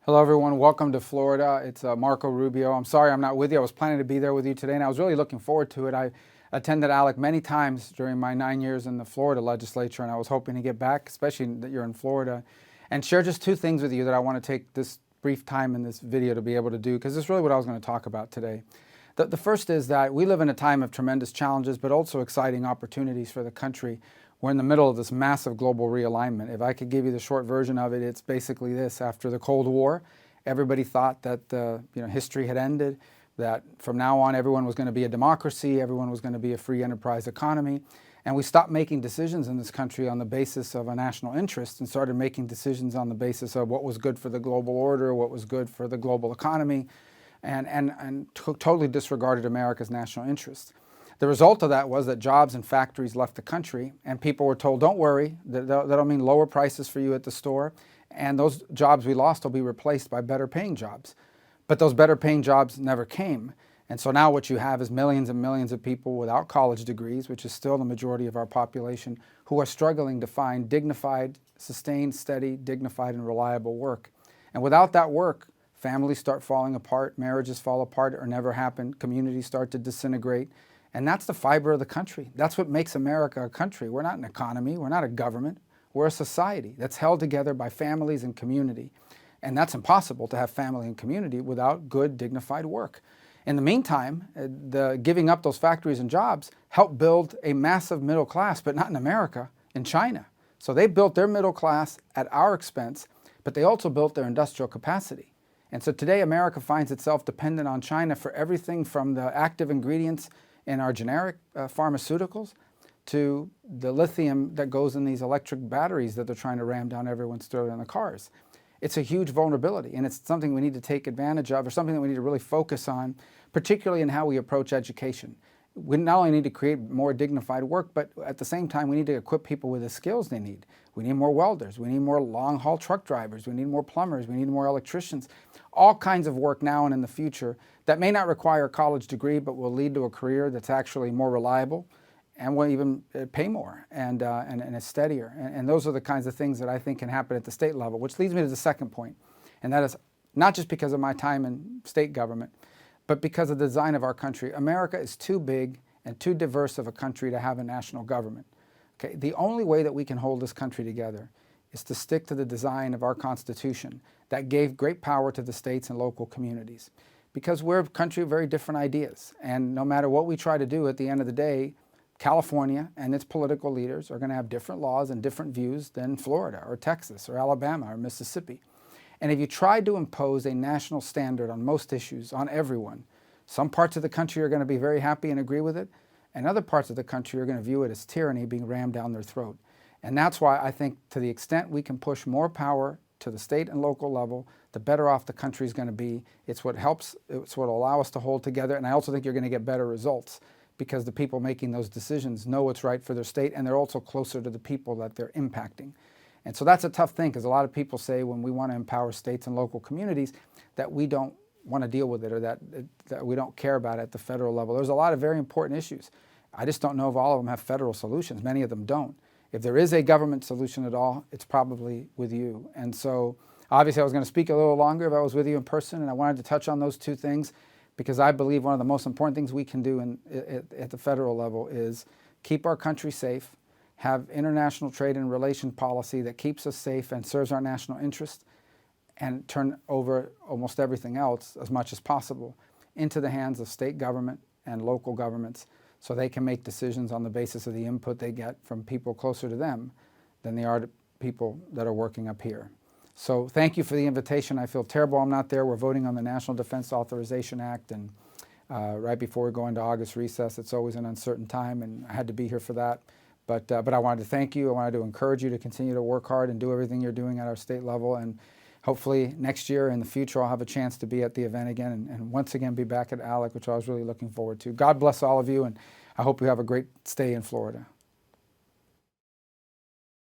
Hello everyone, welcome to Florida. It's Marco Rubio. I'm sorry I'm not with you. I was planning to be there with you today and I was really looking forward to it. I attended ALEC many times during my 9 years in the Florida legislature, and I was hoping to get back, especially that you're in Florida, and share just two things with you that I want to take this brief time in this video to be able to do, because this is really what I was going to talk about today. The first is that we live in a time of tremendous challenges, but also exciting opportunities for the country. We're in the middle of this massive global realignment. If I could give you the short version of it, it's basically this. After the Cold War, everybody thought that history had ended, that from now on everyone was going to be a democracy, everyone was going to be a free enterprise economy, and we stopped making decisions in this country on the basis of a national interest and started making decisions on the basis of what was good for the global order, what was good for the global economy, and totally disregarded America's national interest. The result of that was that jobs and factories left the country, and people were told, don't worry, that'll mean lower prices for you at the store, and those jobs we lost will be replaced by better paying jobs. But those better paying jobs never came. And so now what you have is millions and millions of people without college degrees, which is still the majority of our population, who are struggling to find dignified, sustained, steady, dignified, and reliable work. And without that work, families start falling apart, marriages fall apart or never happen, communities start to disintegrate. And that's the fiber of the country. That's what makes America a country. We're not an economy, we're not a government, we're a society that's held together by families and community. And that's impossible to have family and community without good, dignified work. In the meantime, the giving up those factories and jobs helped build a massive middle class, but not in America, in China. So they built their middle class at our expense, but they also built their industrial capacity. And so today America finds itself dependent on China for everything from the active ingredients in our generic pharmaceuticals to the lithium that goes in these electric batteries that they're trying to ram down everyone's throat in the cars. It's a huge vulnerability, and it's something we need to take advantage of, or something that we need to really focus on, particularly in how we approach education. We not only need to create more dignified work, but at the same time we need to equip people with the skills they need. We need more welders, we need more long-haul truck drivers, we need more plumbers, we need more electricians, all kinds of work now and in the future that may not require a college degree, but will lead to a career that's actually more reliable and will even pay more and is steadier. And those are the kinds of things that I think can happen at the state level, which leads me to the second point, and that is not just because of my time in state government, but because of the design of our country. America is too big and too diverse of a country to have a national government. Okay? The only way that we can hold this country together is to stick to the design of our Constitution that gave great power to the states and local communities. Because we're a country of very different ideas, and no matter what we try to do, at the end of the day, California and its political leaders are going to have different laws and different views than Florida or Texas or Alabama or Mississippi. And if you try to impose a national standard on most issues, on everyone, some parts of the country are going to be very happy and agree with it, and other parts of the country are going to view it as tyranny being rammed down their throat. And that's why I think to the extent we can push more power to the state and local level, the better off the country is going to be. It's what helps, it's what will allow us to hold together, and I also think you're going to get better results because the people making those decisions know what's right for their state, and they're also closer to the people that they're impacting. And so that's a tough thing, because a lot of people say when we want to empower states and local communities that we don't want to deal with it, or that we don't care about it at the federal level. There's a lot of very important issues. I just don't know if all of them have federal solutions. Many of them don't. If there is a government solution at all, it's probably with you. And so obviously I was going to speak a little longer if I was with you in person, and I wanted to touch on those two things because I believe one of the most important things we can do at the federal level is keep our country safe, have international trade and relation policy that keeps us safe and serves our national interest, and turn over almost everything else as much as possible into the hands of state government and local governments so they can make decisions on the basis of the input they get from people closer to them than they are to people that are working up here. So thank you for the invitation. I feel terrible I'm not there. We're voting on the National Defense Authorization Act, and right before we go into August recess, it's always an uncertain time, and I had to be here for that. But I wanted to thank you. I wanted to encourage you to continue to work hard and do everything you're doing at our state level. And hopefully next year in the future, I'll have a chance to be at the event again and once again be back at ALEC, which I was really looking forward to. God bless all of you, and I hope you have a great stay in Florida.